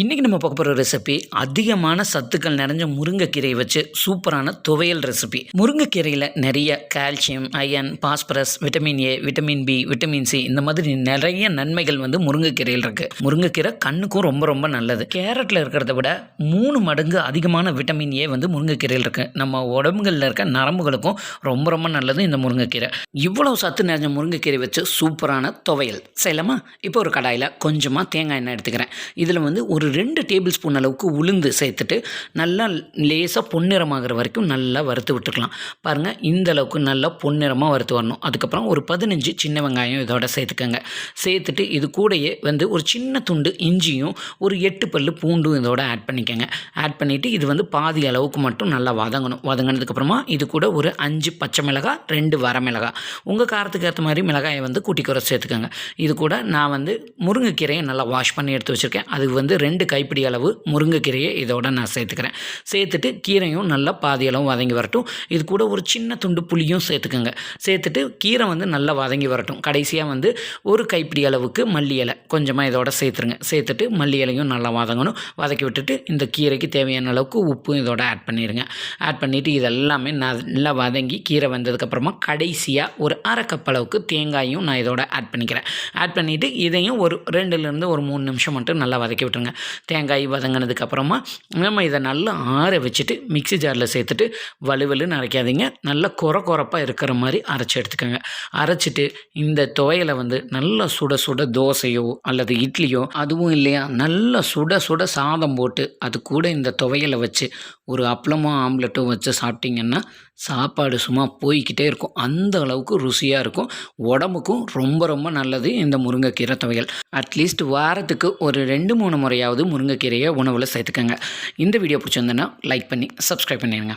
இன்றைக்கி நம்ம பார்க்க போகிற ரெசிபி அதிகமான சத்துக்கள் நிறைஞ்ச முருங்கைக்கீரையை வச்சு சூப்பரான துவையல் ரெசிபி. முருங்கைக்கீரையில் நிறைய calcium, iron, phosphorus, vitamin A, vitamin B, vitamin C இந்த மாதிரி நிறைய நன்மைகள் முருங்கைக்கீரையில் இருக்குது. முருங்கைக்கீரை கண்ணுக்கும் ரொம்ப ரொம்ப நல்லது. கேரட்டில் இருக்கிறத விட 3 மடங்கு அதிகமான விட்டமின் ஏ முருங்கைக்கீரையில் இருக்குது. நம்ம உடம்புகளில் இருக்க நரம்புகளுக்கும் ரொம்ப ரொம்ப நல்லது இந்த முருங்கைக்கீரை. இவ்வளோ சத்து நிறைஞ்ச முருங்கைக்கீரை வச்சு சூப்பரான துவையல் செய்யலாமா? இப்போ ஒரு கடாயில் கொஞ்சமாக தேங்காய் எண்ணெய் எடுத்துக்கிறேன். இதில் ஒரு 2 டேபிள் ஸ்பூன் அளவுக்கு உளுந்து சேர்த்துட்டு நல்லா லேசாக பொன்னிறமாகிற வரைக்கும் நல்லா வறுத்து விட்டுக்கலாம். பாருங்கள், இந்த அளவுக்கு நல்லா பொன்னிறமாக வறுத்து வரணும். அதுக்கப்புறம் ஒரு 15 சின்ன வெங்காயம் இதோட சேர்த்துக்கோங்க. சேர்த்துட்டு இது கூடயே ஒரு சின்ன துண்டு இஞ்சியும் ஒரு 8 பல்லு பூண்டும் இதோட ஆட் பண்ணிக்கோங்க. ஆட் பண்ணிவிட்டு இது பாதி அளவுக்கு மட்டும் நல்லா வதங்கணும். வதங்கினதுக்கப்புறமா இது கூட ஒரு 5 பச்சை மிளகாய், 2 வரமிளகாய், உங்கள் காரத்துக்கு ஏற்ற மாதிரி மிளகாயை கூட்டி குறைச்சி சேர்த்துக்கோங்க. இது கூட நான் முருங்கைக்கீரையை நல்லா வாஷ் பண்ணி எடுத்து வச்சுருக்கேன். அது 2 கைப்பிடி அளவு முருங்கைக்கீரையை இதோட நான் சேர்த்துக்கிறேன். சேர்த்துட்டு கீரையும் நல்லா பாதி அளவு வதங்கி வரட்டும். இது கூட ஒரு சின்ன துண்டு புளியும் சேர்த்துக்கோங்க. சேர்த்துட்டு கீரை நல்லா வதங்கி வரட்டும். கடைசியாக ஒரு கைப்பிடி அளவுக்கு மல்லி இலை கொஞ்சமாக இதோட சேர்த்துருங்க. சேர்த்துட்டு மல்லி இலையும் நல்லா வதங்கணும். வதக்கி விட்டுட்டு இந்த கீரைக்கு தேவையான அளவுக்கு உப்பும் இதோட ஆட் பண்ணிடுங்க. ஆட் பண்ணிவிட்டு இதெல்லாமே நல்லா வதங்கி கீரை வந்ததுக்கப்புறமா கடைசியாக ஒரு 1/2 கப் அளவுக்கு தேங்காயும் நான் இதோட ஆட் பண்ணிக்கிறேன். ஆட் பண்ணிவிட்டு இதையும் ஒரு 2லேருந்து ஒரு 3 நிமிஷம் மட்டும் நல்லா வதக்கி விட்டுருங்க. தேங்காய் வதங்கினதுக்கப்புறமா நம்ம இதை நல்லா ஆற வச்சுட்டு மிக்ஸி ஜாரில் சேர்த்துட்டு வலுவலுன்னு அரைக்காதீங்க. நல்லா கொரப்பாக இருக்கிற மாதிரி அரைச்சி எடுத்துக்கோங்க. அரைச்சிட்டு இந்த துவையலை நல்லா சுட சுட தோசையோ அல்லது இட்லியோ, அதுவும் இல்லையா நல்லா சுட சுட சாதம் போட்டு அது கூட இந்த துவையலை வச்சு ஒரு அப்பளமோ ஆம்லெட்டோ வச்சு சாப்பிட்டிங்கன்னா சாப்பாடு சும்மா போய்கிட்டே இருக்கும். அந்த அளவுக்கு ருசியாக இருக்கும். உடம்புக்கும் ரொம்ப ரொம்ப நல்லது இந்த முருங்கைக்கீரை துவையல். அட்லீஸ்ட் வாரத்துக்கு ஒரு 2-3 முறையாவது முருங்கைக்கீரையை உணவில் சேர்த்துக்கோங்க. இந்த வீடியோ பிடிச்சிருந்தேன்னா லைக் பண்ணி சப்ஸ்கிரைப் பண்ணிடுங்க.